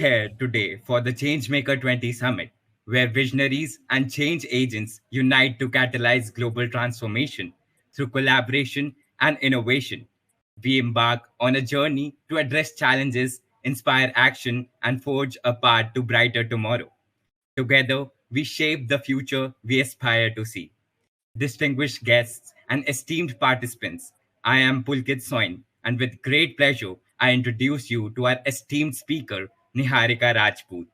here today for the Changemaker 20 Summit, where visionaries and change agents unite to catalyze global transformation through collaboration and innovation. We embark on a journey to address challenges, inspire action, and forge a path to brighter tomorrow. Together, we shape the future we aspire to see. Distinguished guests, and esteemed participants, I am Pulkit Soin, and with great pleasure, I introduce you to our esteemed speaker, Niharika Rajput.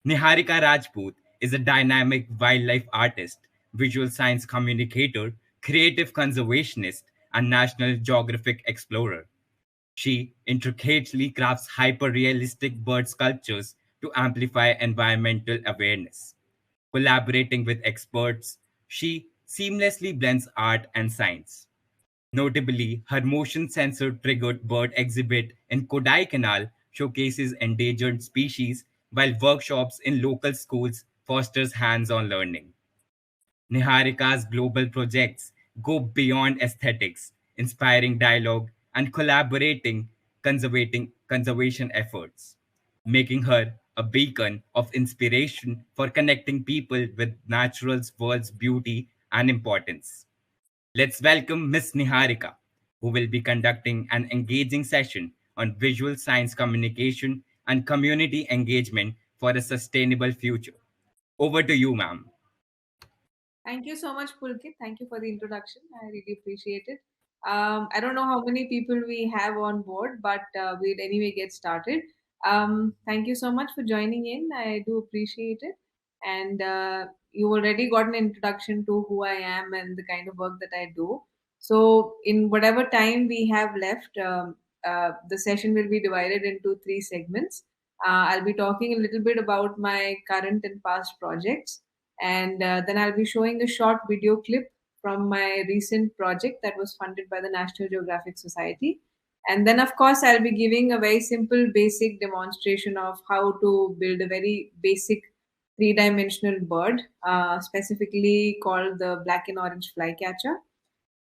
Niharika Rajput is a dynamic wildlife artist, visual science communicator, creative conservationist, and National Geographic explorer. She intricately crafts hyper-realistic bird sculptures to amplify environmental awareness. Collaborating with experts, she seamlessly blends art and science. Notably, her motion sensor triggered bird exhibit in Kodaikanal showcases endangered species, while workshops in local schools fosters hands-on learning. Niharika's global projects go beyond aesthetics, inspiring dialogue and collaborating conservation efforts, making her a beacon of inspiration for connecting people with natural's world's beauty and importance. Let's welcome Miss Niharika, who will be conducting an engaging session on visual science communication and community engagement for a sustainable future. Over to you, ma'am. Thank you so much, Pulkit. Thank you for the introduction. I really appreciate it. I don't know how many people we have on board, but we'll anyway get started. Thank you so much for joining in. I do appreciate it. And you already got an introduction to who I am and the kind of work that I do. So, in whatever time we have left, the session will be divided into three segments. I'll be talking a little bit about my current and past projects, and then I'll be showing a short video clip from my recent project that was funded by the National Geographic Society. And then, of course, I'll be giving a very simple, basic demonstration of how to build a very basic three-dimensional bird, specifically called the black and orange flycatcher.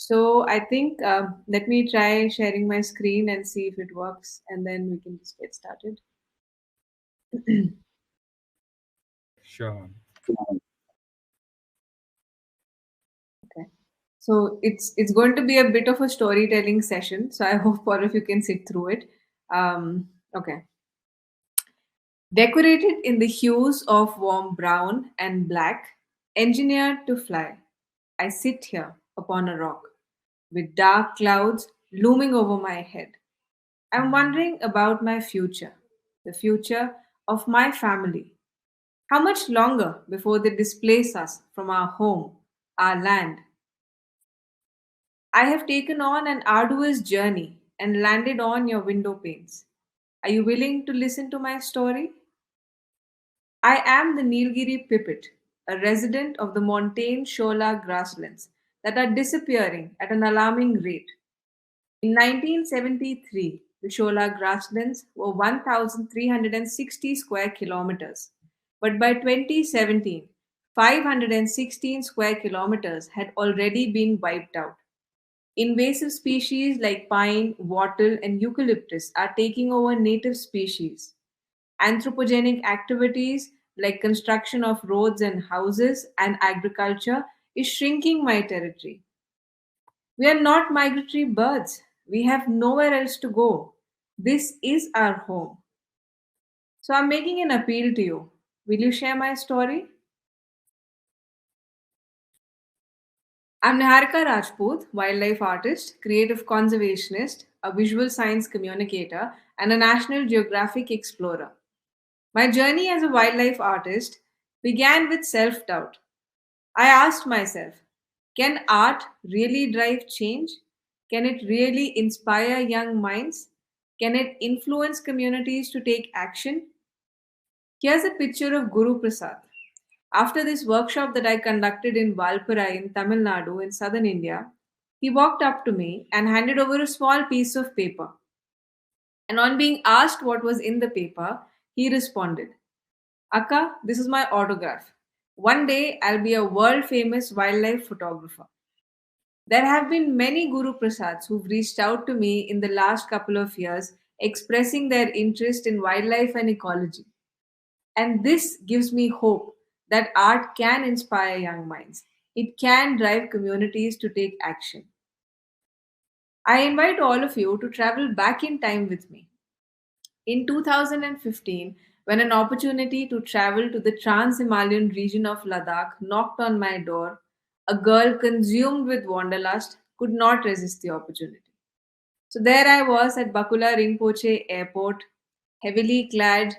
So I think let me try sharing my screen and see if it works, and then we can just get started. Sure. Okay. So it's going to be a bit of a storytelling session. So I hope all of you can sit through it. Okay. Decorated in the hues of warm brown and black, engineered to fly, I sit here upon a rock, with dark clouds looming over my head. I'm wondering about my future, the future of my family. How much longer before they displace us from our home, our land? I have taken on an arduous journey and landed on your window panes. Are you willing to listen to my story? I am the Nilgiri pipit, a resident of the montane Shola grasslands that are disappearing at an alarming rate. In 1973, the Shola grasslands were 1,360 square kilometers, but by 2017, 516 square kilometers had already been wiped out. Invasive species like pine, wattle, and eucalyptus are taking over native species. Anthropogenic activities like construction of roads and houses and agriculture is shrinking my territory. We are not migratory birds. We have nowhere else to go. This is our home. So I'm making an appeal to you. Will you share my story? I'm Niharika Rajput, wildlife artist, creative conservationist, a visual science communicator, and a National Geographic explorer. My journey as a wildlife artist began with self doubt. I asked myself, can art really drive change? Can it really inspire young minds? Can it influence communities to take action? Here's a picture of Guru Prasad. After this workshop that I conducted in Valparai in Tamil Nadu in southern India, he walked up to me and handed over a small piece of paper. And on being asked what was in the paper, he responded, Akka, this is my autograph. One day I'll be a world famous wildlife photographer. There have been many Guru Prasads who've reached out to me in the last couple of years expressing their interest in wildlife and ecology. And this gives me hope that art can inspire young minds. It can drive communities to take action. I invite all of you to travel back in time with me. In 2015, when an opportunity to travel to the Trans Himalayan region of Ladakh knocked on my door, a girl consumed with wanderlust could not resist the opportunity. So there I was at Bakula Rinpoche Airport, heavily clad,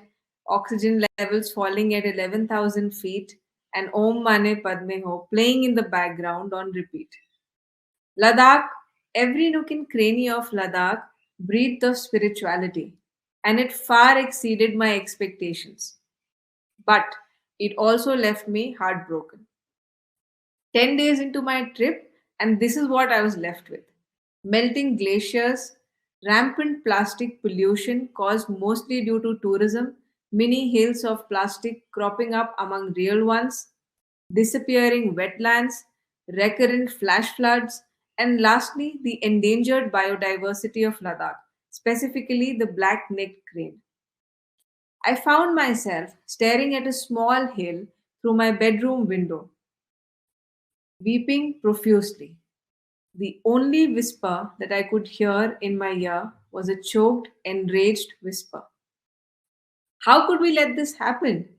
oxygen levels falling at 11,000 feet, and Om Mane Padme Ho playing in the background on repeat. Ladakh, every nook and cranny of Ladakh breathed of spirituality, and it far exceeded my expectations. But it also left me heartbroken. 10 days into my trip, and this is what I was left with: melting glaciers, rampant plastic pollution caused mostly due to tourism, mini hills of plastic cropping up among real ones, disappearing wetlands, recurrent flash floods, and lastly, the endangered biodiversity of Ladakh, specifically the black necked crane. I found myself staring at a small hill through my bedroom window, weeping profusely. The only whisper that I could hear in my ear was a choked, enraged whisper. How could we let this happen?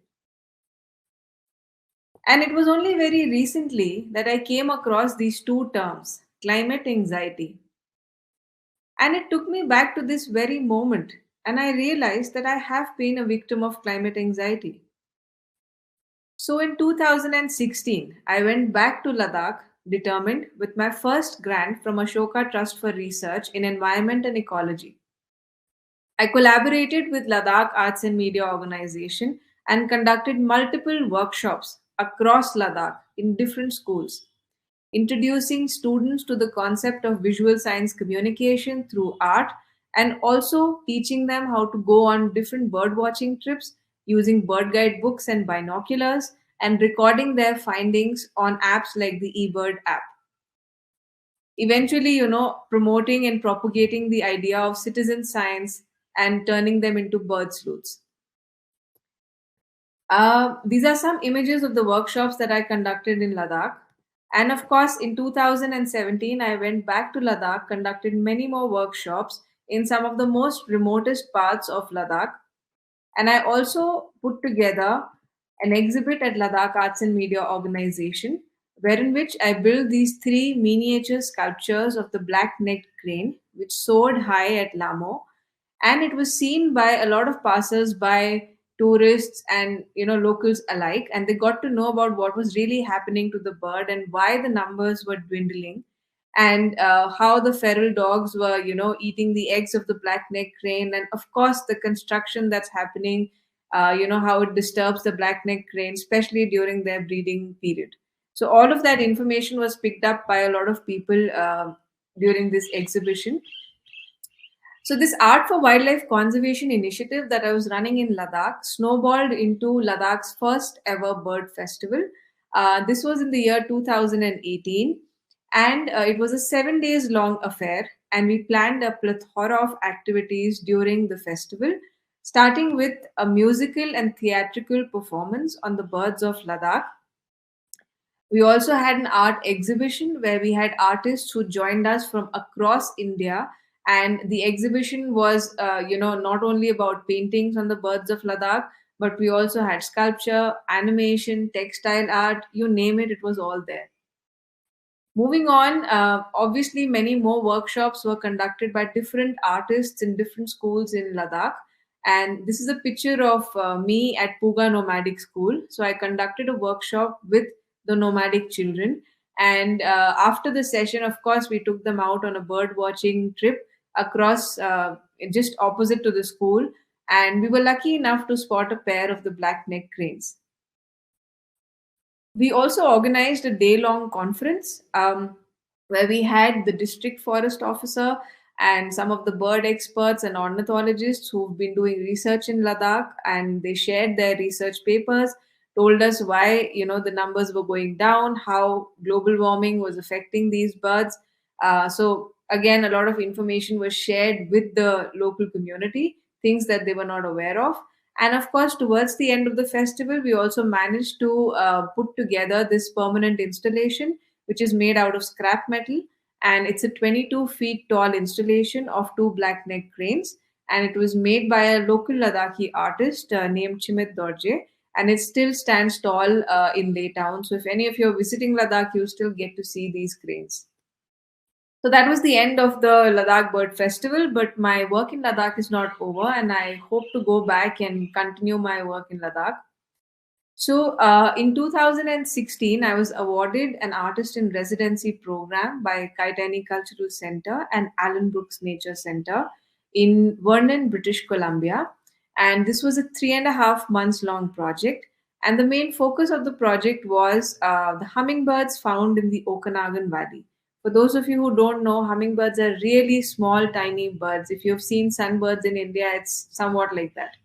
And it was only very recently that I came across these two terms, climate anxiety. And it took me back to this very moment. And I realized that I have been a victim of climate anxiety. So in 2016, I went back to Ladakh determined with my first grant from Ashoka Trust for Research in Environment and Ecology. I collaborated with Ladakh Arts and Media Organization and conducted multiple workshops across Ladakh in different schools, introducing students to the concept of visual science communication through art and also teaching them how to go on different bird watching trips using bird guide books and binoculars and recording their findings on apps like the eBird app. Eventually, promoting and propagating the idea of citizen science and turning them into bird sleuths. These are some images of the workshops that I conducted in Ladakh. And of course, in 2017, I went back to Ladakh, conducted many more workshops in some of the most remotest parts of Ladakh. And I also put together an exhibit at Ladakh Arts and Media Organization, wherein which I built these three miniature sculptures of the black-necked crane, which soared high at Lamo, and it was seen by a lot of passers by, tourists, and locals alike, and they got to know about what was really happening to the bird and why the numbers were dwindling, and how the feral dogs were eating the eggs of the black neck crane, and of course the construction that's happening, how it disturbs the black neck crane, especially during their breeding period. So all of that information was picked up by a lot of people during this exhibition. So this Art for Wildlife Conservation initiative that I was running in Ladakh snowballed into Ladakh's first ever bird festival. This was in the year 2018, and it was a 7 days long affair. And we planned a plethora of activities during the festival, starting with a musical and theatrical performance on the birds of Ladakh. We also had an art exhibition where we had artists who joined us from across India. And the exhibition was, not only about paintings on the birds of Ladakh, but we also had sculpture, animation, textile art, you name it, it was all there. Moving on, obviously, many more workshops were conducted by different artists in different schools in Ladakh. And this is a picture of me at Puga Nomadic School. So I conducted a workshop with the nomadic children. And after the session, of course, we took them out on a bird watching trip across just opposite to the school. And we were lucky enough to spot a pair of the black neck cranes. We also organized a day long conference where we had the district forest officer and some of the bird experts and ornithologists who've been doing research in Ladakh, and they shared their research papers, told us why the numbers were going down, how global warming was affecting these birds. So again, a lot of information was shared with the local community, things that they were not aware of. And of course, towards the end of the festival, we also managed to put together this permanent installation, which is made out of scrap metal. And it's a 22 feet tall installation of two black neck cranes. And it was made by a local Ladakhi artist named Chimit Dorje. And it still stands tall in Laytown. So if any of you are visiting Ladakh, you still get to see these cranes. So that was the end of the Ladakh Bird Festival, but my work in Ladakh is not over, and I hope to go back and continue my work in Ladakh. So, in 2016, I was awarded an artist in residency program by Kaitani Cultural Center and Allen Brooks Nature Center in Vernon, British Columbia. And this was a 3.5 months long project. And the main focus of the project was the hummingbirds found in the Okanagan Valley. For those of you who don't know, hummingbirds are really small, tiny birds. If you've seen sunbirds in India, it's somewhat like that.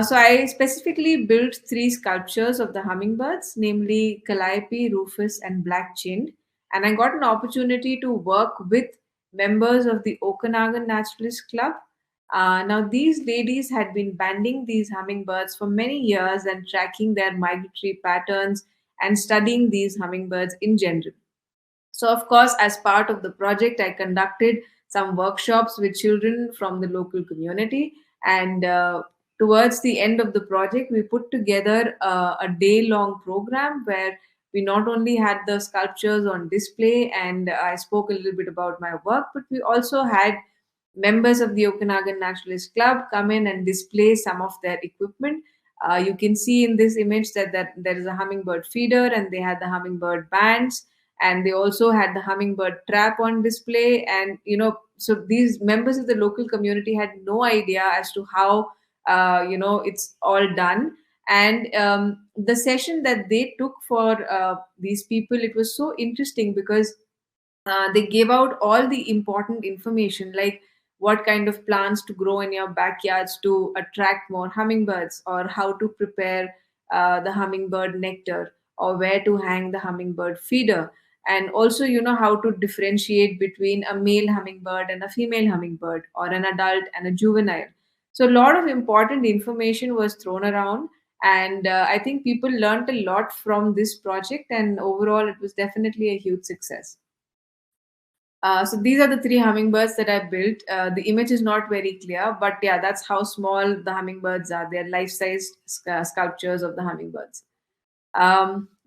So I specifically built three sculptures of the hummingbirds, namely Calliope, Rufus, and Black Chinned. And I got an opportunity to work with members of the Okanagan Naturalist Club. Now, these ladies had been banding these hummingbirds for many years and tracking their migratory patterns and studying these hummingbirds in general. So, of course, as part of the project, I conducted some workshops with children from the local community. And towards the end of the project, we put together a day long program where we not only had the sculptures on display and I spoke a little bit about my work, but we also had members of the Okanagan Naturalist Club come in and display some of their equipment. You can see in this image that there is a hummingbird feeder and they had the hummingbird bands, and they also had the hummingbird trap on display. And so these members of the local community had no idea as to how it's all done. And the session that they took for these people, it was so interesting because they gave out all the important information, like what kind of plants to grow in your backyards to attract more hummingbirds, or how to prepare the hummingbird nectar, or where to hang the hummingbird feeder, and also how to differentiate between a male hummingbird and a female hummingbird, or an adult and a juvenile. So a lot of important information was thrown around, and I think people learned a lot from this project, and overall it was definitely a huge success. So these are the three hummingbirds that I built. The image is not very clear, but yeah, that's how small the hummingbirds are. They're life-sized sculptures of the hummingbirds.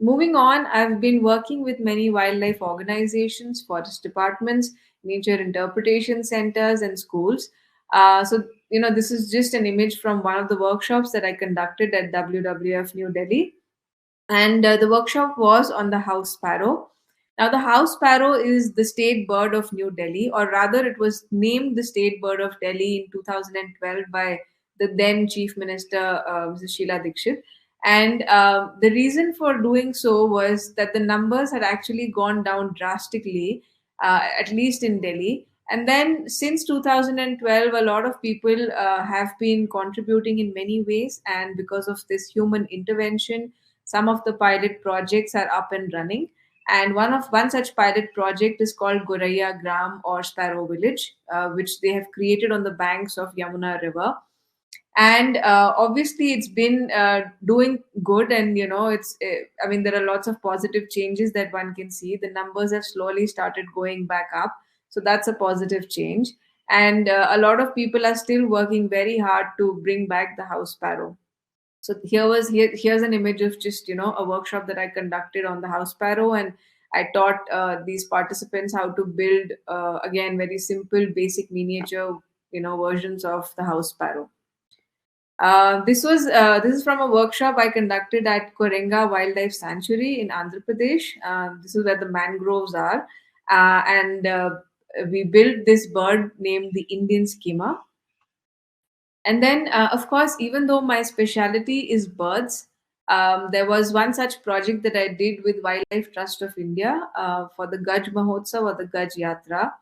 Moving on, I've been working with many wildlife organizations, forest departments, nature interpretation centers, and schools. This is just an image from one of the workshops that I conducted at WWF New Delhi, and the workshop was on the house sparrow. Now, the house sparrow is the state bird of New Delhi, or rather, it was named the state bird of Delhi in 2012 by the then Chief Minister, Mrs. Sheila Dikshit. And the reason for doing so was that the numbers had actually gone down drastically, at least in Delhi. And then since 2012, a lot of people have been contributing in many ways. And because of this human intervention, some of the pilot projects are up and running. And one such pilot project is called Goraya Gram, or Sparrow Village, which they have created on the banks of Yamuna River. And obviously it's been doing good, and I mean, there are lots of positive changes that one can see. The numbers have slowly started going back up, so that's a positive change. And a lot of people are still working very hard to bring back the house sparrow. So here's an image of just a workshop that I conducted on the house sparrow, and I taught these participants how to build again very simple basic miniature versions of the house sparrow. This is from a workshop I conducted at Korenga Wildlife Sanctuary in Andhra Pradesh. This is where the mangroves are, and we built this bird named the Indian skimmer. And then, of course, even though my specialty is birds, there was one such project that I did with Wildlife Trust of India for the Gaj Mahotsav, or the Gaj Yatra.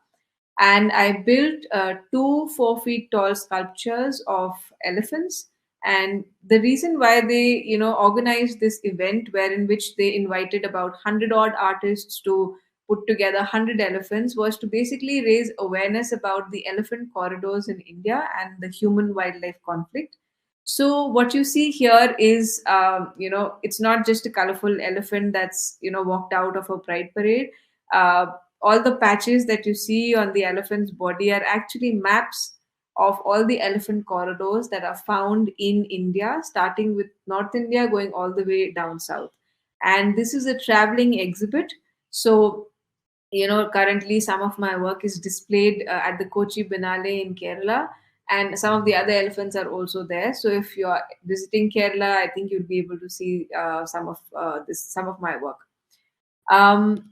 And I built two 4 feet tall sculptures of elephants. And the reason why they, organized this event, where in which they invited about 100 odd artists to put together 100 elephants was to basically raise awareness about the elephant corridors in India and the human wildlife conflict. So what you see here is, it's not just a colorful elephant that's walked out of a pride parade. Uh, all the patches that you see on the elephant's body are actually maps of all the elephant corridors that are found in India, starting with North India, going all the way down south. And this is a traveling exhibit. So currently some of my work is displayed at the Kochi Binale in Kerala, and some of the other elephants are also there. So if you're visiting Kerala, I think you'll be able to see some of my work. um,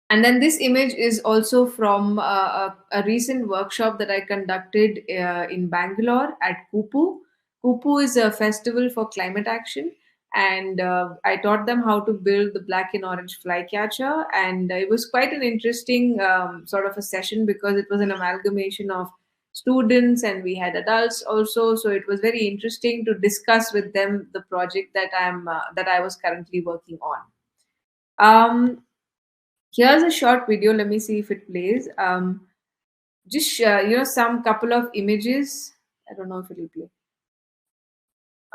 and then this image is also from a recent workshop that I conducted in Bangalore at Kupu. Kupu is a festival for climate action, and I taught them how to build the black and orange flycatcher. And it was quite an interesting sort of a session because it was an amalgamation of students and we had adults also. So it was very interesting to discuss with them the project that I was currently working on. Here's a short video. Let me see if it plays. Just some couple of images. I don't know if it'll play.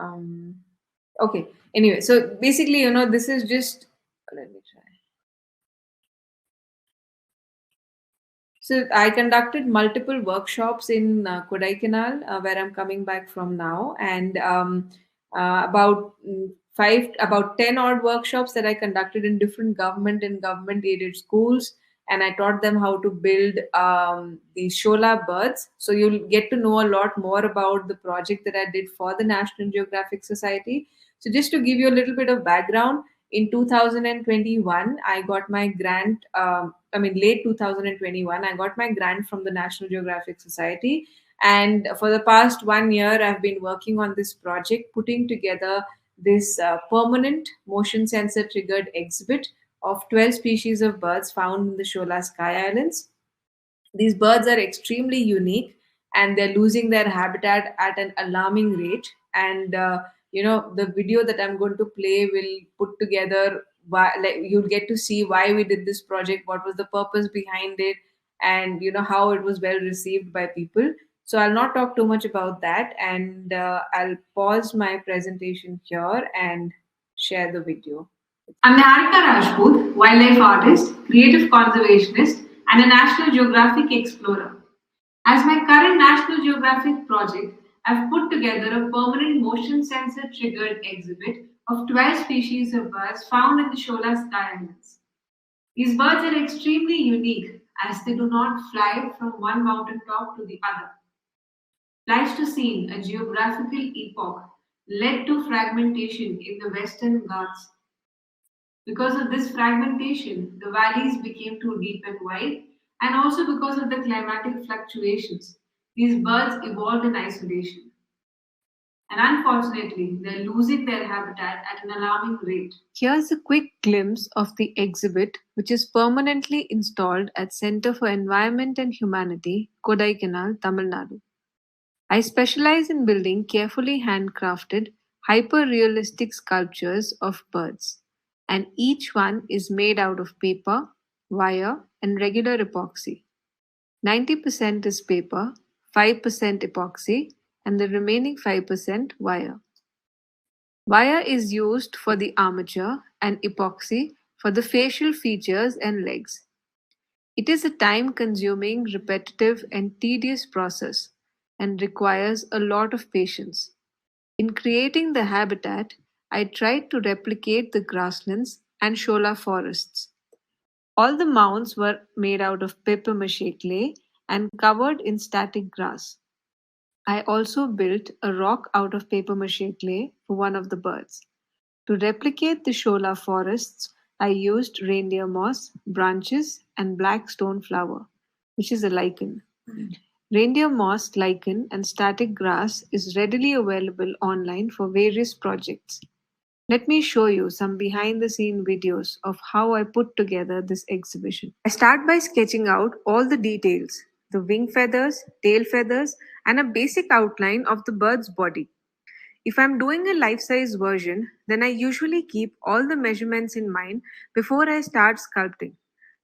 Um, okay. Anyway, so basically, this is just. Let me try. So I conducted multiple workshops in Kodaikanal, where I'm coming back from now, and about 10 odd workshops that I conducted in different government and government-aided schools, and I taught them how to build these shola birds. So you'll get to know a lot more about the project that I did for the National Geographic Society. So just to give you a little bit of background, in 2021 I got my grant. Late 2021 I got my grant from the National Geographic Society, and for the past 1 year I've been working on this project, putting together this permanent motion sensor triggered exhibit of 12 species of birds found in the Shola Sky Islands. These birds are extremely unique, and they're losing their habitat at an alarming rate. And the video that I'm going to play will put together why, like, you'll get to see why we did this project, what was the purpose behind it, and how it was well received by people. So I'll not talk too much about that, and I'll pause my presentation here and share the video. I'm Niharika Rajput, wildlife artist, creative conservationist, and a National Geographic explorer. As my current National Geographic project, I've put together a permanent motion sensor triggered exhibit of 12 species of birds found in the Shola Sky Islands. These birds are extremely unique as they do not fly from one mountain top to the other. Pleistocene, a geographical epoch, led to fragmentation in the Western Ghats. Because of this fragmentation, the valleys became too deep and wide, and also because of the climatic fluctuations, these birds evolved in isolation. And unfortunately, they're losing their habitat at an alarming rate. Here's a quick glimpse of the exhibit, which is permanently installed at Center for Environment and Humanity, Kodaikanal, Tamil Nadu. I specialize in building carefully handcrafted, hyper realistic sculptures of birds, and each one is made out of paper, wire, and regular epoxy. 90% is paper, 5% epoxy, and the remaining 5% wire. Wire is used for the armature and epoxy for the facial features and legs. It is a time consuming, repetitive, and tedious process and requires a lot of patience. In creating the habitat, I tried to replicate the grasslands and shola forests. All the mounds were made out of papier mache clay and covered in static grass. I also built a rock out of papier mache clay for one of the birds. To replicate the shola forests, I used reindeer moss, branches, and black stone flower, which is a lichen. Reindeer moss, lichen, and static grass is readily available online for various projects. Let me show you some behind the scene videos of how I put together this exhibition. I start by sketching out all the details, the wing feathers, tail feathers, and a basic outline of the bird's body. If I'm doing a life size version, then I usually keep all the measurements in mind before I start sculpting.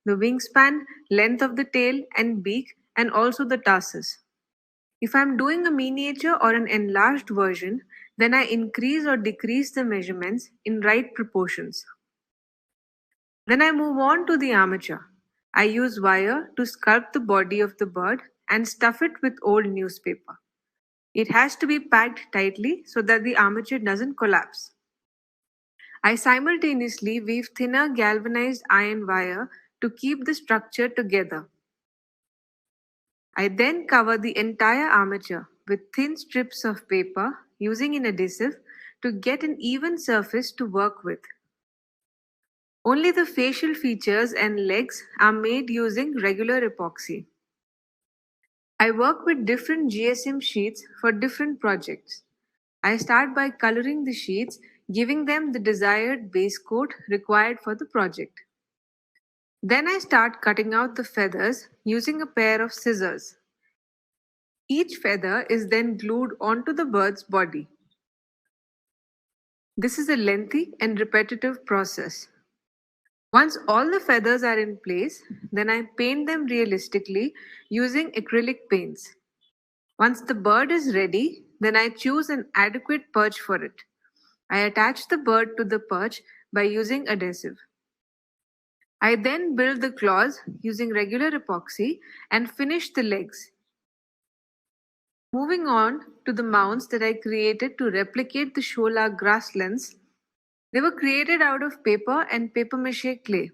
the wingspan, length of the tail and beak, and also the tarsus. If I'm doing a miniature or an enlarged version, then I increase or decrease the measurements in right proportions. Then I move on to the armature. I use wire to sculpt the body of the bird and stuff it with old newspaper. It has to be packed tightly so that the armature doesn't collapse. I simultaneously weave thinner galvanized iron wire to keep the structure together. I then cover the entire armature with thin strips of paper using an adhesive to get an even surface to work with. Only the facial features and legs are made using regular epoxy. I work with different GSM sheets for different projects. I start by coloring the sheets, giving them the desired base coat required for the project. Then I start cutting out the feathers using a pair of scissors. Each feather is then glued onto the bird's body. This is a lengthy and repetitive process. Once all the feathers are in place, then I paint them realistically using acrylic paints. Once the bird is ready, then I choose an adequate perch for it. I attach the bird to the perch by using adhesive. I then build the claws using regular epoxy and finish the legs. Moving on to the mounts that I created to replicate the shola grasslands, they were created out of paper and paper mache clay.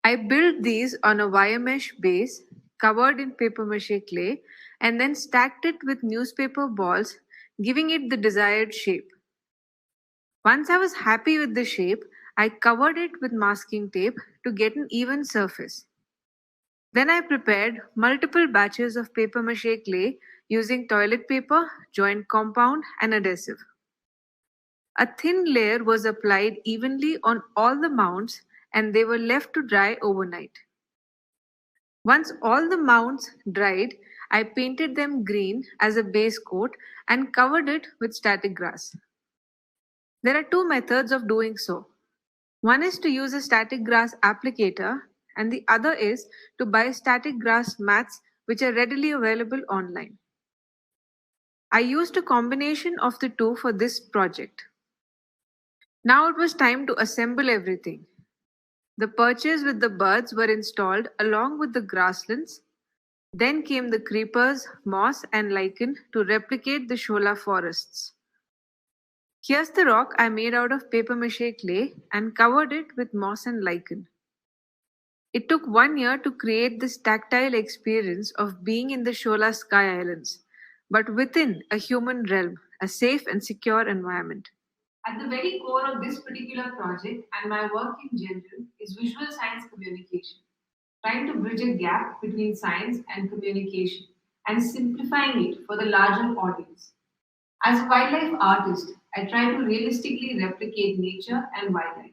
I built these on a wire mesh base covered in paper mache clay and then stacked it with newspaper balls, giving it the desired shape. Once I was happy with the shape, I covered it with masking tape to get an even surface. Then I prepared multiple batches of paper mache clay using toilet paper, joint compound, and adhesive. A thin layer was applied evenly on all the mounts and they were left to dry overnight. Once all the mounts dried, I painted them green as a base coat and covered it with static grass. There are two methods of doing so. One is to use a static grass applicator, and the other is to buy static grass mats which are readily available online. I used a combination of the two for this project. Now it was time to assemble everything. The perches with the birds were installed along with the grasslands. Then came the creepers, moss, and lichen to replicate the shola forests. Here's the rock I made out of paper mache clay and covered it with moss and lichen. It took 1 year to create this tactile experience of being in the Shola Sky Islands, but within a human realm, a safe and secure environment. At the very core of this particular project and my work in general is visual science communication, trying to bridge a gap between science and communication and simplifying it for the larger audience. As a wildlife artist, I try to realistically replicate nature and wildlife.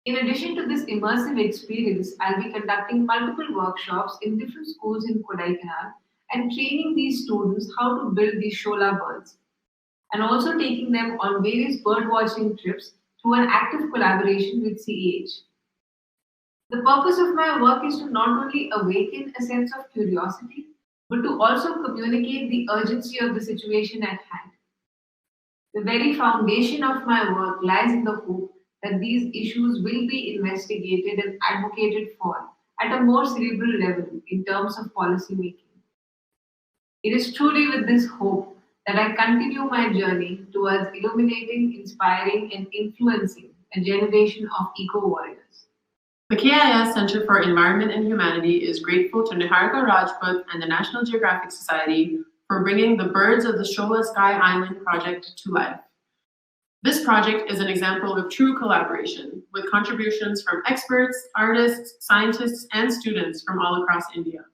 In addition to this immersive experience, I'll be conducting multiple workshops in different schools in Kodaikanal and training these students how to build these shola birds, and also taking them on various bird watching trips through an active collaboration with CEH. The purpose of my work is to not only awaken a sense of curiosity, but to also communicate the urgency of the situation at hand. The very foundation of my work lies in the hope that these issues will be investigated and advocated for at a more cerebral level in terms of policy making. It is truly with this hope that I continue my journey towards illuminating, inspiring, and influencing a generation of eco warriors. The KIS Center for Environment and Humanity is grateful to Niharika Rajput and the National Geographic Society for bringing the Birds of the Shola Sky Island project to life. This project is an example of true collaboration, with contributions from experts, artists, scientists, and students from all across India.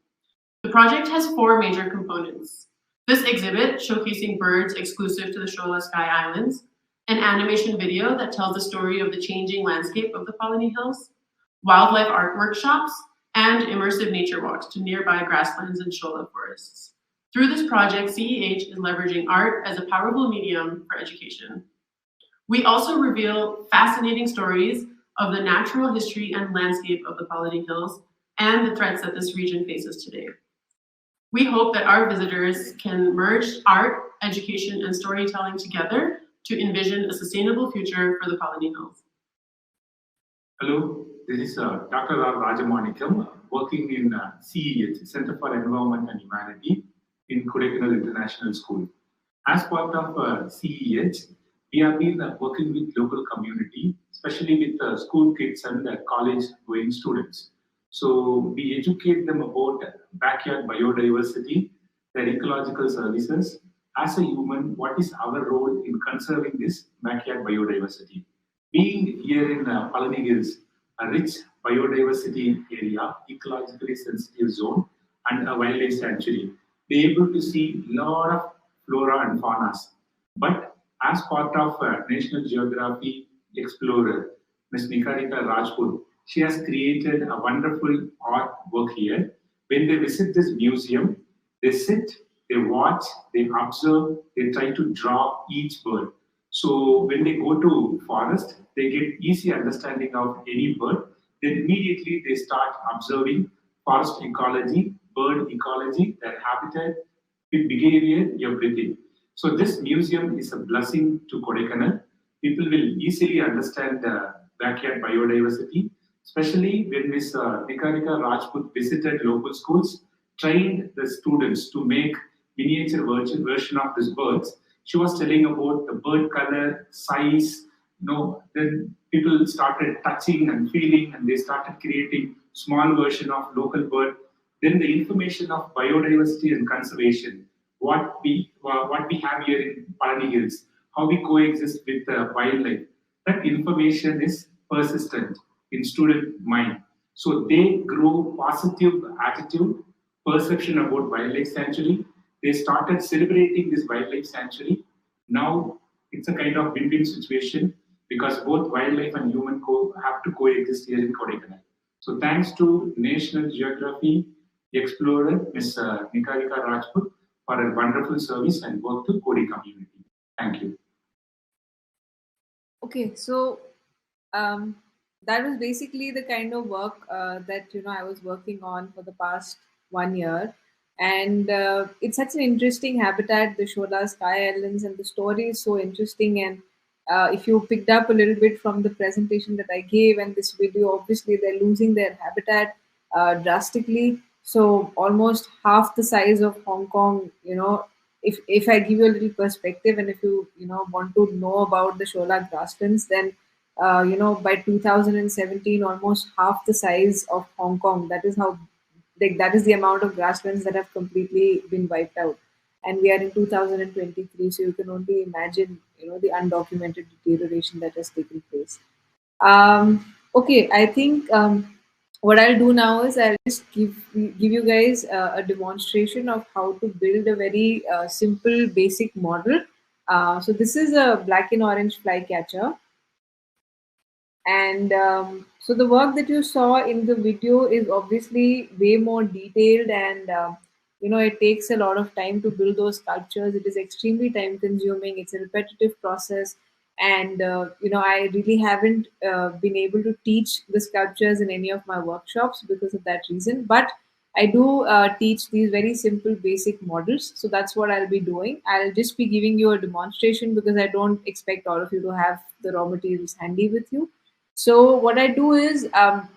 The project has 4 major components. This exhibit, showcasing birds exclusive to the Shola Sky Islands, an animation video that tells the story of the changing landscape of the Palani Hills, wildlife art workshops, and immersive nature walks to nearby grasslands and shola forests. Through this project, CEH is leveraging art as a powerful medium for education. We also reveal fascinating stories of the natural history and landscape of the Paladin Hills and the threats that this region faces today. We hope that our visitors can merge art, education, and storytelling together to envision a sustainable future for the Paladin Hills. Hello, this is Dr. R. Rajamanikam, working in CEH, Center for Environment and Humanity in Kodaikanal International School. As part of CEH, we have been working with local community, especially with school kids and college-going students. So we educate them about backyard biodiversity, their ecological services. As a human, what is our role in conserving this backyard biodiversity? Being here in Palani Hills, a rich biodiversity area, ecologically sensitive zone, and a wildlife sanctuary, be able to see a lot of flora and faunas. But as part of National Geography Explorer, Ms. Niharika Rajput, she has created a wonderful artwork here. When they visit this museum, they sit, they watch, they observe, they try to draw each bird. So when they go to forest, they get easy understanding of any bird. Then immediately they start observing forest ecology, bird ecology, their habitat, behavior, everything. So this museum is a blessing to Kodaikanal. People will easily understand the backyard biodiversity, especially when Ms. Niharika Rajput visited local schools, trained the students to make miniature version of these birds. She was telling about the bird color, size. Then people started touching and feeling, and they started creating small version of local bird. Then the information of biodiversity and conservation, what we have here in Palani Hills, how we coexist with wildlife. That information is persistent in student mind. So they grow positive attitude, perception about wildlife sanctuary. They started celebrating this wildlife sanctuary. Now it's a kind of win-win situation because both wildlife and human have to coexist here in Kodaikanal. So thanks to National Geography Explorer, Ms. Niharika Rajput, for a wonderful service and work to Kodi community. Thank you. Okay, so um, that was basically the kind of work that I was working on for the past 1 year, and it's such an interesting habitat, the Shola Sky Islands, and the story is so interesting. And if you picked up a little bit from the presentation that I gave and this video, obviously they're losing their habitat drastically. So almost half the size of Hong Kong, if I give you a little perspective, and if you want to know about the Shola grasslands, then by 2017, almost half the size of Hong Kong. That is how, like, that is the amount of grasslands that have completely been wiped out. And we are in 2023, so you can only imagine, the undocumented deterioration that has taken place. Okay, I think what I'll do now is I'll just give you guys a demonstration of how to build a very simple basic model. So this is a black and orange flycatcher, and so the work that you saw in the video is obviously way more detailed, and it takes a lot of time to build those sculptures. It is extremely time consuming. It's a repetitive process, and I really haven't been able to teach the sculptures in any of my workshops because of that reason. But I do teach these very simple basic models, so that's what I'll be doing. I'll just be giving you a demonstration because I don't expect all of you to have the raw materials handy with you. So what I do is I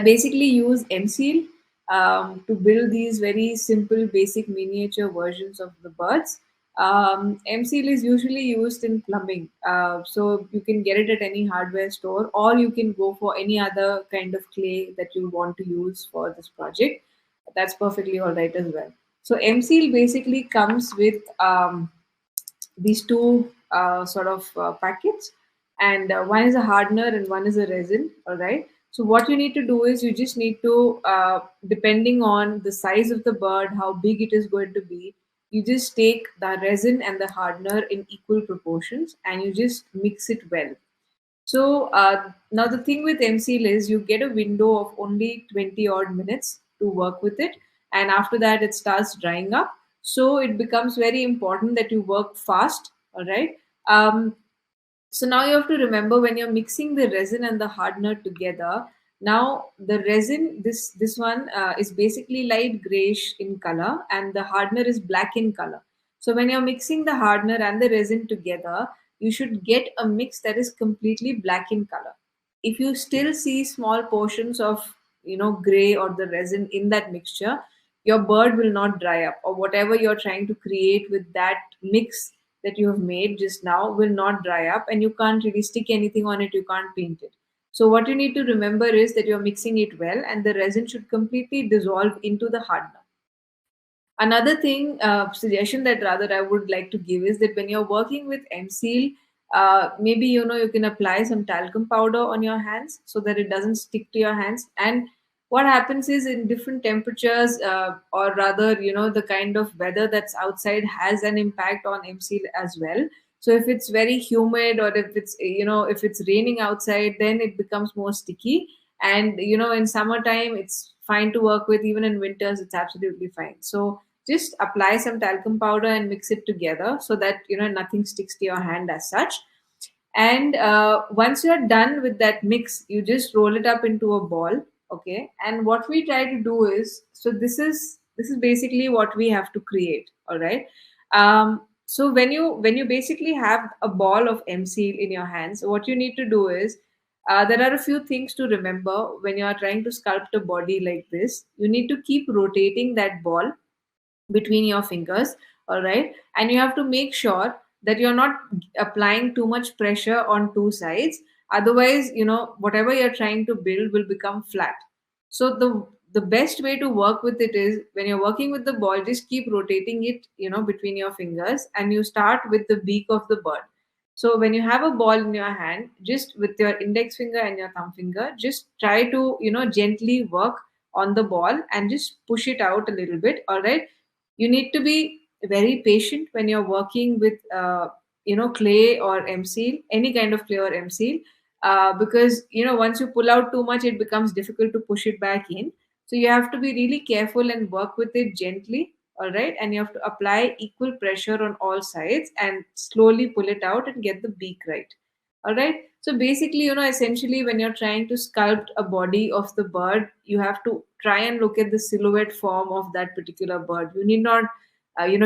basically use MSeal to build these very simple, basic miniature versions of the birds. MSeal is usually used in plumbing, so you can get it at any hardware store, or you can go for any other kind of clay that you want to use for this project. That's perfectly all right as well. So MSeal basically comes with these two sort of packets, and one is a hardener and one is a resin. All right, so what you need to do is you just need to depending on the size of the bird, how big it is going to be, you just take the resin and the hardener in equal proportions and you just mix it well. So now the thing with MSeal is you get a window of only 20 odd minutes to work with it, and after that it starts drying up. So it becomes very important that you work fast. All right. So now you have to remember, when you're mixing the resin and the hardener together, now the resin, this one is basically light grayish in color, and the hardener is black in color. So when you're mixing the hardener and the resin together, you should get a mix that is completely black in color. If you still see small portions of, gray or the resin in that mixture, your bird will not dry up, or whatever you're trying to create with that mix that you have made just now will not dry up, and you can't really stick anything on it, you can't paint it. So what you need to remember is that you're mixing it well, and the resin should completely dissolve into the hardener. Another thing, suggestion that rather I would like to give is that when you're working with M-Seal, maybe you can apply some talcum powder on your hands so that it doesn't stick to your hands. And what happens is, in different temperatures, or rather, the kind of weather that's outside has an impact on M-Seal as well. So if it's very humid, or if it's raining outside, then it becomes more sticky. And in summertime it's fine to work with, even in winters it's absolutely fine. So just apply some talcum powder and mix it together so that nothing sticks to your hand as such. And once you're done with that mix, you just roll it up into a ball. Okay, and what we try to do is, so this is basically what we have to create. All right. So when you basically have a ball of M-Seal in your hands, what you need to do is, there are a few things to remember when you are trying to sculpt a body like this. You need to keep rotating that ball between your fingers. All right, and you have to make sure that you're not applying too much pressure on two sides. Otherwise, whatever you're trying to build will become flat. So the best way to work with it is, when you're working with the ball, just keep rotating it between your fingers, and you start with the beak of the bird. So when you have a ball in your hand, just with your index finger and your thumb finger, just try to gently work on the ball and just push it out a little bit. All right, you need to be very patient when you're working with clay or M-Seal, any kind of clay or M-Seal, because once you pull out too much, it becomes difficult to push it back in. So you have to be really careful and work with it gently. All right, and you have to apply equal pressure on all sides and slowly pull it out and get the beak right. All right, so basically, essentially, when you're trying to sculpt a body of the bird, you have to try and look at the silhouette form of that particular bird. You need not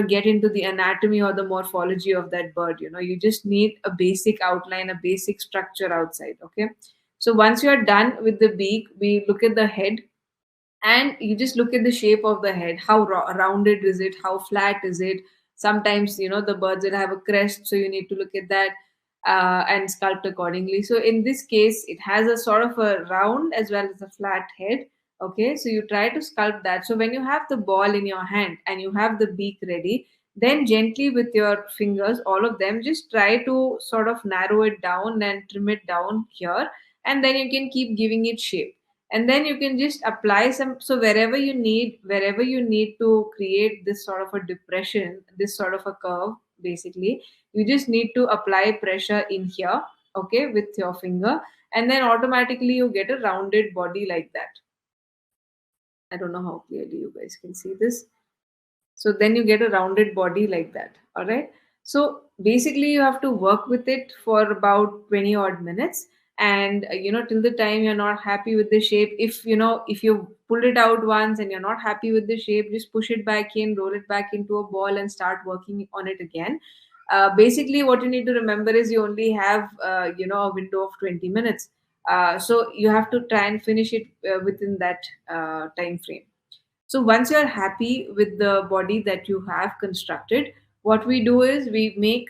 get into the anatomy or the morphology of that bird. You just need a basic outline, a basic structure outside. Okay, so once you're done with the beak, we look at the head, and you just look at the shape of the head. How rounded is it, how flat is it? Sometimes the birds will have a crest, so you need to look at that, and sculpt accordingly. So in this case, it has a sort of a round as well as a flat head. Okay, so you try to sculpt that. So when you have the ball in your hand and you have the beak ready, then gently with your fingers, all of them, just try to sort of narrow it down and trim it down here, and then you can keep giving it shape. And then you can just apply some, so wherever you need to create this sort of a depression, this sort of a curve, basically, you just need to apply pressure in here, okay, with your finger, and then automatically you get a rounded body like that. I don't know how clearly you guys can see this. So then you get a rounded body like that. All right, so basically you have to work with it for about 20 odd minutes, and till the time you're not happy with the shape. If you pull it out once and you're not happy with the shape, just push it back in, roll it back into a ball, and start working on it again. Basically, what you need to remember is, you only have a window of 20 minutes, so you have to try and finish it within that time frame. So once you're happy with the body that you have constructed, what we do is we make,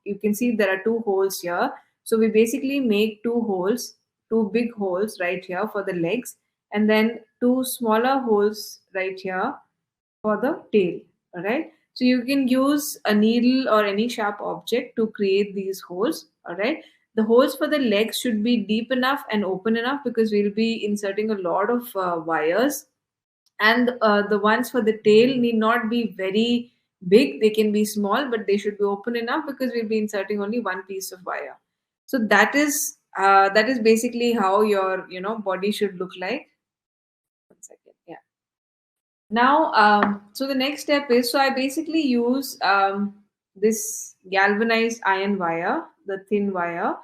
you can see there are two holes here. So we basically make two holes, two big holes right here for the legs, and then two smaller holes right here for the tail. All right. So you can use a needle or any sharp object to create these holes. All right. The holes for the legs should be deep enough and open enough, because we'll be inserting a lot of wires, and the ones for the tail need not be very big, they can be small, but they should be open enough, because we'll be inserting only one piece of wire. So that is basically how your body should look like. One second, yeah. Now, so the next step is, so I basically use this galvanized iron wire, the thin wire.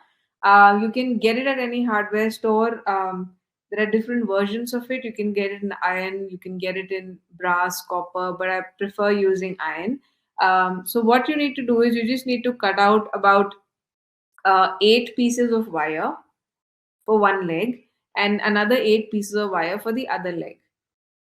You can get it at any hardware store. There are different versions of it. You can get it in iron, you can get it in brass, copper, but I prefer using iron. So what you need to do is you just need to cut out about 8 pieces of wire for one leg and another 8 pieces of wire for the other leg.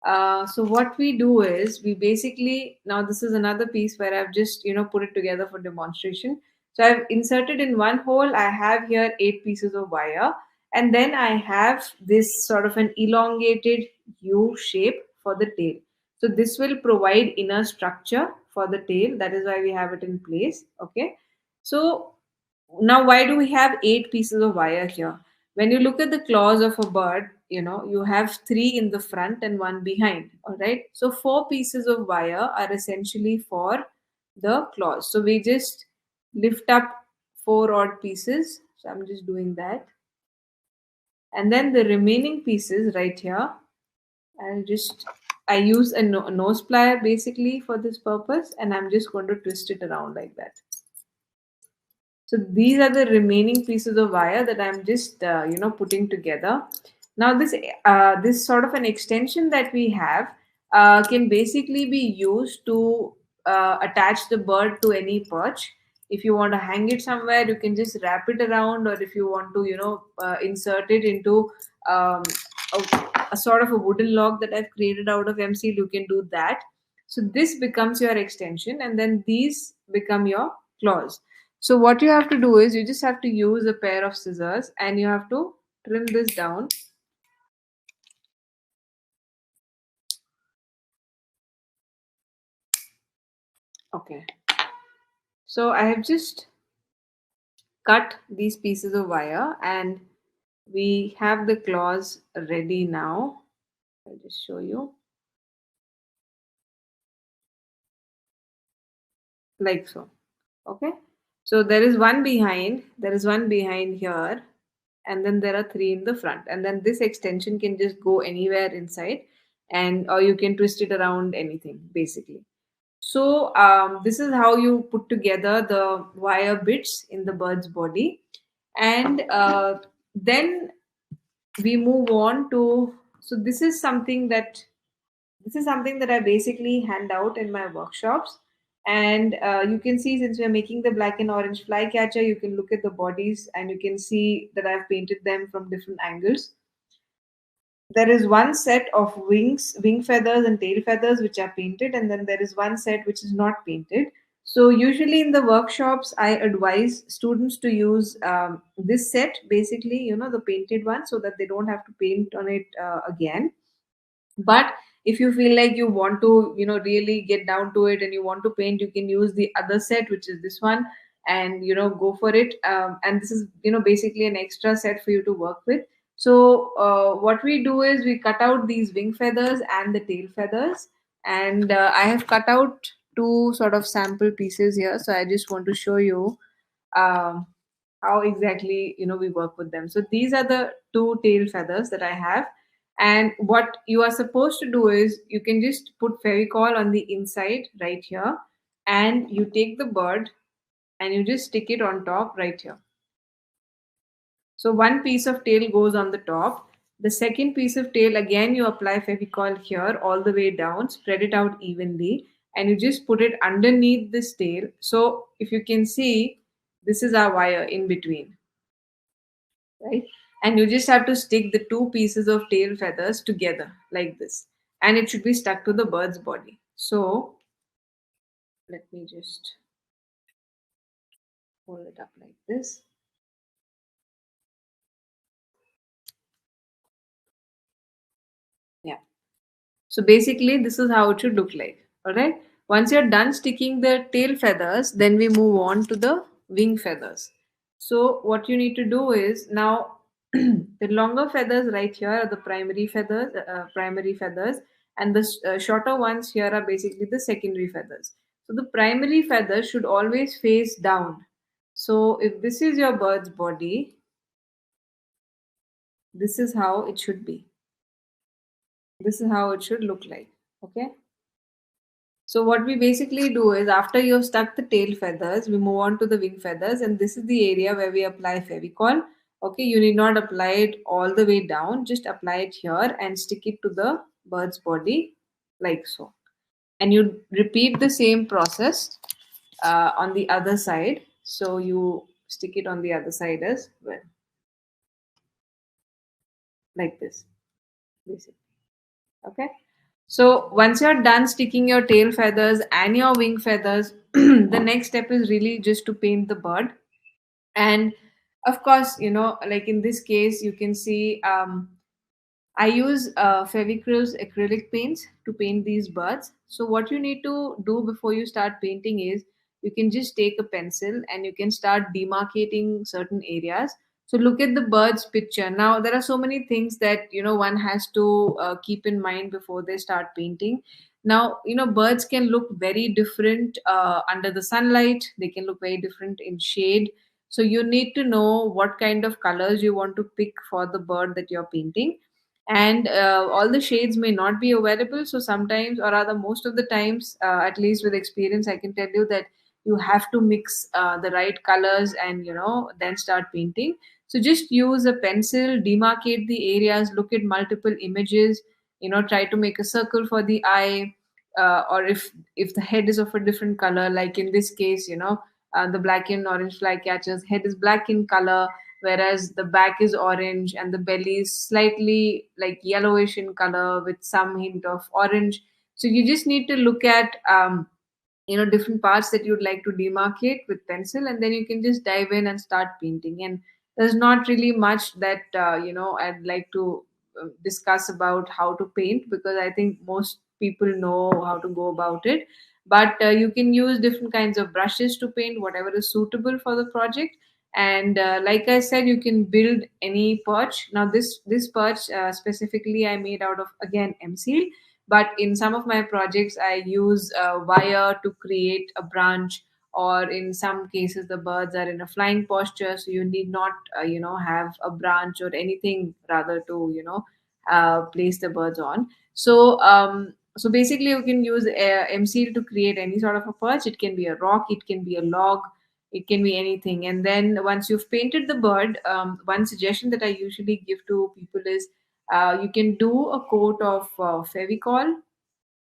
So what we do is we basically, now this is another piece where I've just put it together for demonstration. So I've inserted in one hole. I have here 8 pieces of wire, and then I have this sort of an elongated U shape for the tail. So this will provide inner structure for the tail. That is why we have it in place. Okay. So now why do we have 8 pieces of wire here? When you look at the claws of a bird, you have three in the front and one behind. All right, so 4 pieces of wire are essentially for the claws. So we just lift up 4 odd pieces. So I'm just doing that, and then the remaining pieces right here, I use a nose plier basically for this purpose, and I'm just going to twist it around like that. So these are the remaining pieces of wire that I'm just putting together. Now this sort of an extension that we have can basically be used to attach the bird to any perch. If you want to hang it somewhere, you can just wrap it around, or if you want to insert it into um, a sort of a wooden log that I've created out of MCL, you can do that. So this becomes your extension, and then these become your claws. So what you have to do is you just have to use a pair of scissors and you have to trim this down. Okay. So I have just cut these pieces of wire and we have the claws ready now. I'll just show you. Like so. Okay. So there is one behind here, and then there are three in the front, and then this extension can just go anywhere inside, and or you can twist it around anything basically. So this is how you put together the wire bits in the bird's body, and then we move on to. So this is something that I basically hand out in my workshops. And you can see, since we're making the black and orange flycatcher, you can look at the bodies and you can see that I've painted them from different angles. There is one set of wing feathers and tail feathers which are painted, and then there is one set which is not painted. So usually in the workshops, I advise students to use this set, basically, the painted one, so that they don't have to paint on it again. But if you feel like you want to really get down to it and you want to paint, you can use the other set, which is this one, and go for it. And this is basically an extra set for you to work with. So what we do is we cut out these wing feathers and the tail feathers, and I have cut out two sort of sample pieces here, so I just want to show you um, how exactly we work with them. So these are the two tail feathers that I have, and what you are supposed to do is you can just put fevicol on the inside right here, and you take the bird and you just stick it on top right here. So one piece of tail goes on the top. The second piece of tail, again, you apply fevicol here all the way down, spread it out evenly, and you just put it underneath this tail. So if you can see, this is our wire in between, right? And you just have to stick the two pieces of tail feathers together like this, and it should be stuck to the bird's body. So let me just hold it up like this. Yeah. So basically, this is how it should look like. All right. Once you're done sticking the tail feathers, then we move on to the wing feathers. So what you need to do is now the longer feathers right here are the primary feathers, and the shorter ones here are basically the secondary feathers. So the primary feathers should always face down. So if this is your bird's body, this is how it should be. This is how it should look like. Okay. So what we basically do is after you've stuck the tail feathers, we move on to the wing feathers, and this is the area where we apply Fevicol. Okay, you need not apply it all the way down, just apply it here and stick it to the bird's body like so. And you repeat the same process on the other side. So you stick it on the other side as well, like this, basically. Okay. So once you're done sticking your tail feathers and your wing feathers, the next step is really just to paint the bird. And of course, like in this case, you can see I use Fevicryl's acrylic paints to paint these birds. So what you need to do before you start painting is you can just take a pencil and you can start demarcating certain areas. So look at the bird's picture. Now there are so many things that one has to keep in mind before they start painting. Now birds can look very different under the sunlight. They can look very different in shade. So you need to know what kind of colors you want to pick for the bird that you're painting, and all the shades may not be available. So sometimes, or rather most of the times, at least with experience I can tell you that you have to mix the right colors and then start painting. So just use a pencil, demarcate the areas, look at multiple images, try to make a circle for the eye, or if the head is of a different color, like in this case, the black and orange flycatcher's head is black in color, whereas the back is orange and the belly is slightly like yellowish in color with some hint of orange. So you just need to look at different parts that you'd like to demarcate with pencil, and then you can just dive in and start painting. And there's not really much that I'd like to discuss about how to paint, because I think most people know how to go about it. But you can use different kinds of brushes to paint whatever is suitable for the project. And like I said, you can build any perch. Now this perch specifically I made out of, again, mc, but in some of my projects I use wire to create a branch, or in some cases the birds are in a flying posture, so you need not have a branch or anything rather to place the birds on. So basically you can use mc to create any sort of a perch. It can be a rock, it can be a log, it can be anything. And then once you've painted the bird, one suggestion that I usually give to people is you can do a coat of Fevicol.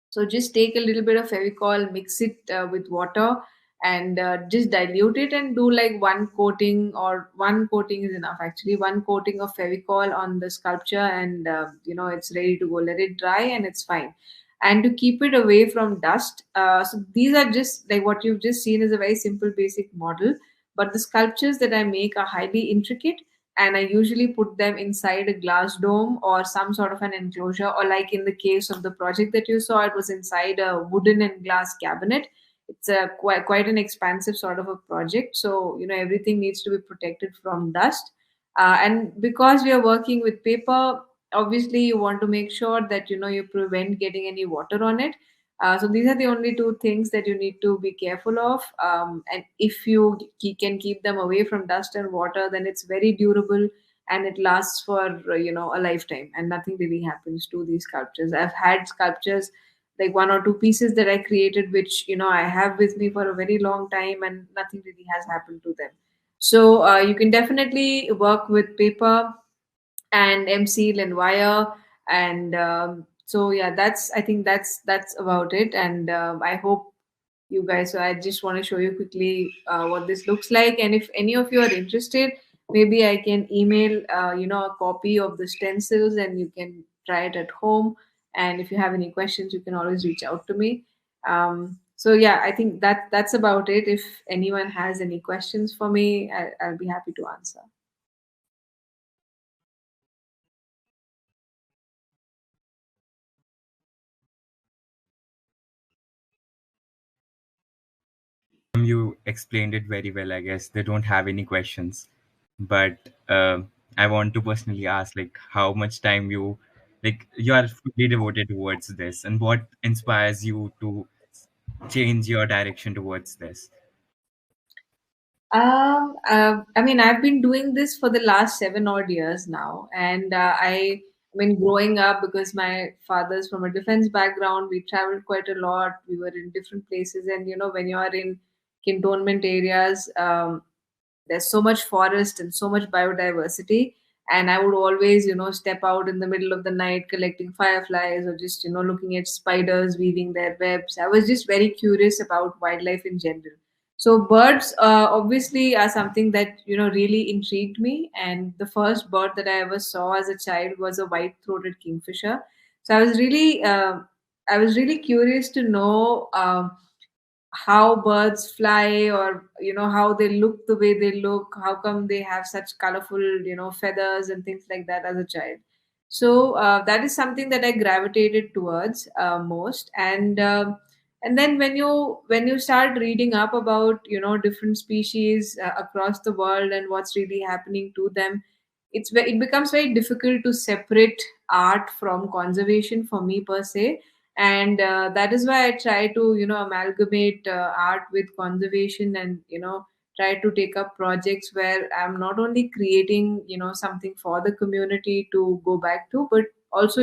So just take a little bit of Fevicol, mix it with water, and just dilute it and do like one coating, or one coating is enough actually. One coating of Fevicol on the sculpture, and it's ready to go. Let it dry and it's fine. And to keep it away from dust, so these are just like what you've just seen is a very simple basic model, but the sculptures that I make are highly intricate, and I usually put them inside a glass dome or some sort of an enclosure, or like in the case of the project that you saw, it was inside a wooden and glass cabinet. It's a quite an expansive sort of a project, so everything needs to be protected from dust. And because we are working with paper, obviously you want to make sure that you prevent getting any water on it. So these are the only two things that you need to be careful of. And if you can keep them away from dust and water, then it's very durable and it lasts for a lifetime, and nothing really happens to these sculptures. I've had sculptures like one or two pieces that I created, which I have with me for a very long time, and nothing really has happened to them. So you can definitely work with paper and mc and wire. And so yeah, that's I think that's about it. And I hope you guys, so I just want to show you quickly what this looks like. And if any of you are interested, maybe I can email a copy of the stencils and you can try it at home. And if you have any questions, you can always reach out to me. So yeah, I think that's about it. If anyone has any questions for me, I'll be happy to answer. You explained it very well. I guess they don't have any questions, but I want to personally ask, like, how much time you are fully devoted towards this, and what inspires you to change your direction towards this? I mean, I've been doing this for the last 7 odd years now, and I I mean, growing up, because my father's from a defense background, we traveled quite a lot. We were in different places, and when you are in cantonment areas, there's so much forest and so much biodiversity. And I would always, step out in the middle of the night collecting fireflies, or just, looking at spiders weaving their webs. I was just very curious about wildlife in general. So birds obviously are something that really intrigued me. And the first bird that I ever saw as a child was a white-throated kingfisher. So I was really curious to know how birds fly, or how they look the way they look, how come they have such colorful feathers and things like that as a child. So that is something that I gravitated towards most. And then when you start reading up about different species across the world and what's really happening to them, it becomes very difficult to separate art from conservation for me per se. And that is why I try to amalgamate art with conservation, and try to take up projects where I'm not only creating something for the community to go back to, but also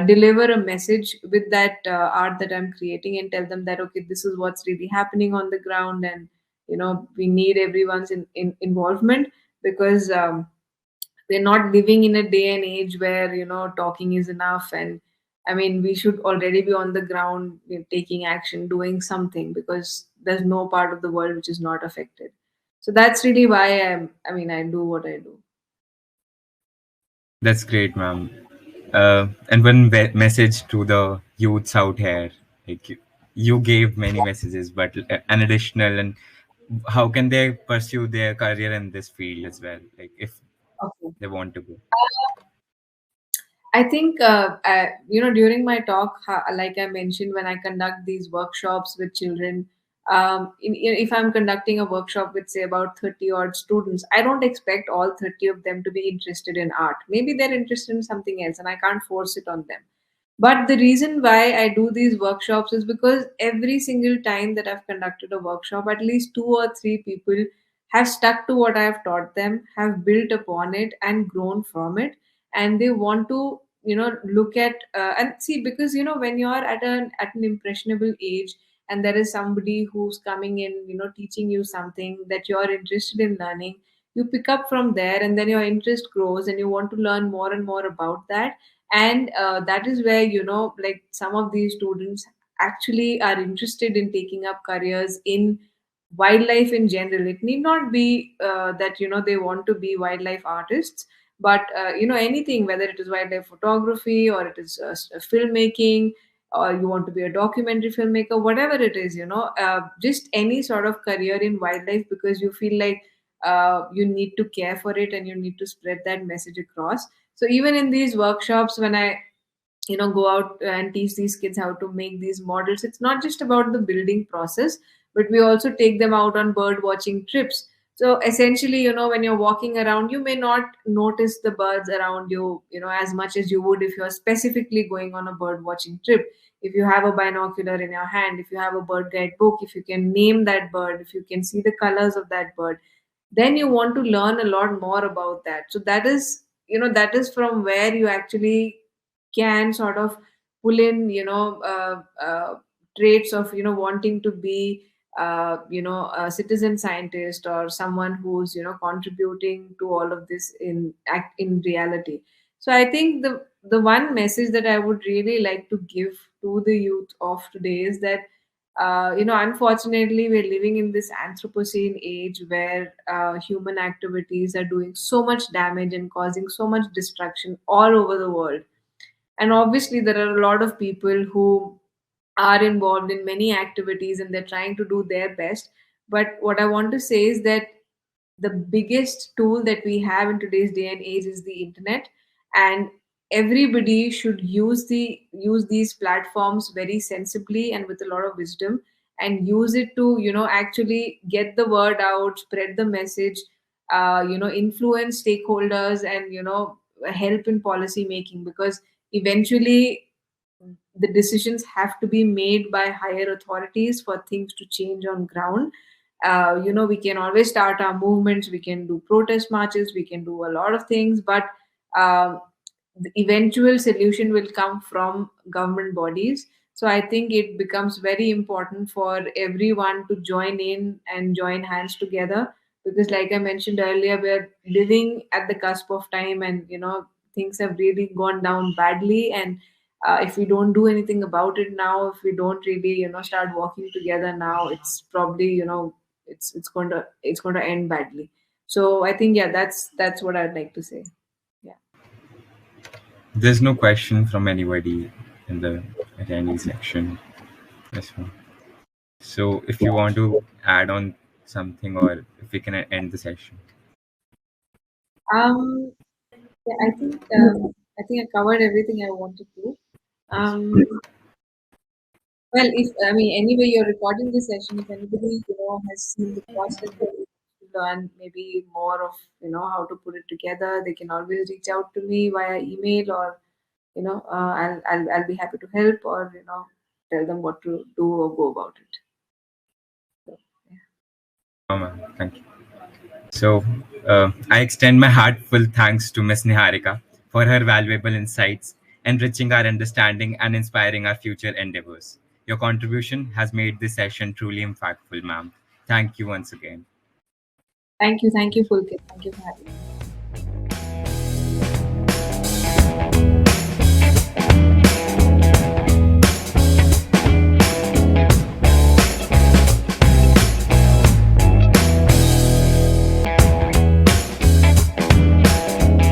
deliver a message with that art that I'm creating, and tell them that okay, this is what's really happening on the ground. And we need everyone's involvement, because we're not living in a day and age where talking is enough. And I mean, we should already be on the ground, taking action, doing something, because there's no part of the world which is not affected. So that's really why I do what I do. That's great, ma'am. And one message to the youths out here, like you gave many messages, but an additional, and how can they pursue their career in this field as well, like if Okay. they want to go. I think, during my talk, like I mentioned, when I conduct these workshops with children, if I'm conducting a workshop with, say, about 30 odd students, I don't expect all 30 of them to be interested in art. Maybe they're interested in something else, and I can't force it on them. But the reason why I do these workshops is because every single time that I've conducted a workshop, at least two or three people have stuck to what I've taught them, have built upon it, and grown from it. And they want to, look at and see, because when you're at an impressionable age, and there is somebody who's coming in, teaching you something that you're interested in learning, you pick up from there, and then your interest grows, and you want to learn more and more about that. And that is where like some of these students actually are interested in taking up careers in wildlife in general. It need not be that they want to be wildlife artists, but anything, whether it is wildlife photography, or it is filmmaking, or you want to be a documentary filmmaker, whatever it is, just any sort of career in wildlife, because you feel like you need to care for it, and you need to spread that message across. So even in these workshops, when I go out and teach these kids how to make these models, it's not just about the building process, but we also take them out on bird watching trips. So essentially, when you're walking around, you may not notice the birds around you, as much as you would if you're specifically going on a bird watching trip. If you have a binocular in your hand, if you have a bird guide book, if you can name that bird, if you can see the colors of that bird, then you want to learn a lot more about that. So that is from where you actually can sort of pull in traits of wanting to be a citizen scientist, or someone who's contributing to all of this in reality. So I think the one message that I would really like to give to the youth of today is that unfortunately, we're living in this Anthropocene age where human activities are doing so much damage and causing so much destruction all over the world. And obviously, there are a lot of people who are involved in many activities, and they're trying to do their best. But what I want to say is that the biggest tool that we have in today's day and age is the internet. And everybody should use these platforms very sensibly and with a lot of wisdom, and use it to actually get the word out, spread the message, influence stakeholders, and help in policy making, because eventually the decisions have to be made by higher authorities for things to change on ground. We can always start our movements, we can do protest marches, we can do a lot of things, but um, the eventual solution will come from government bodies. So I think it becomes very important for everyone to join in and join hands together, because like I mentioned earlier, we're living at the cusp of time, and things have really gone down badly. And if we don't do anything about it now, if we don't really start working together now, it's probably it's going to end badly. So I think, yeah, that's what I'd like to say. Yeah. There's no question from anybody in the attendee section. This one. So if you want to add on something, or if we can end the session. Um, yeah, I think I covered everything I wanted to. Um, well, if I mean anyway, you're recording this session. If anybody has seen the process or wants to learn maybe more of how to put it together, they can always reach out to me via email, or I'll be happy to help, or tell them what to do or go about it. So, yeah. Thank you. So, I extend my heartful thanks to Miss Niharika for her valuable insights, enriching our understanding and inspiring our future endeavors. Your contribution has made this session truly impactful, ma'am. Thank you once again. Thank you, Pulkit. Thank you for having me.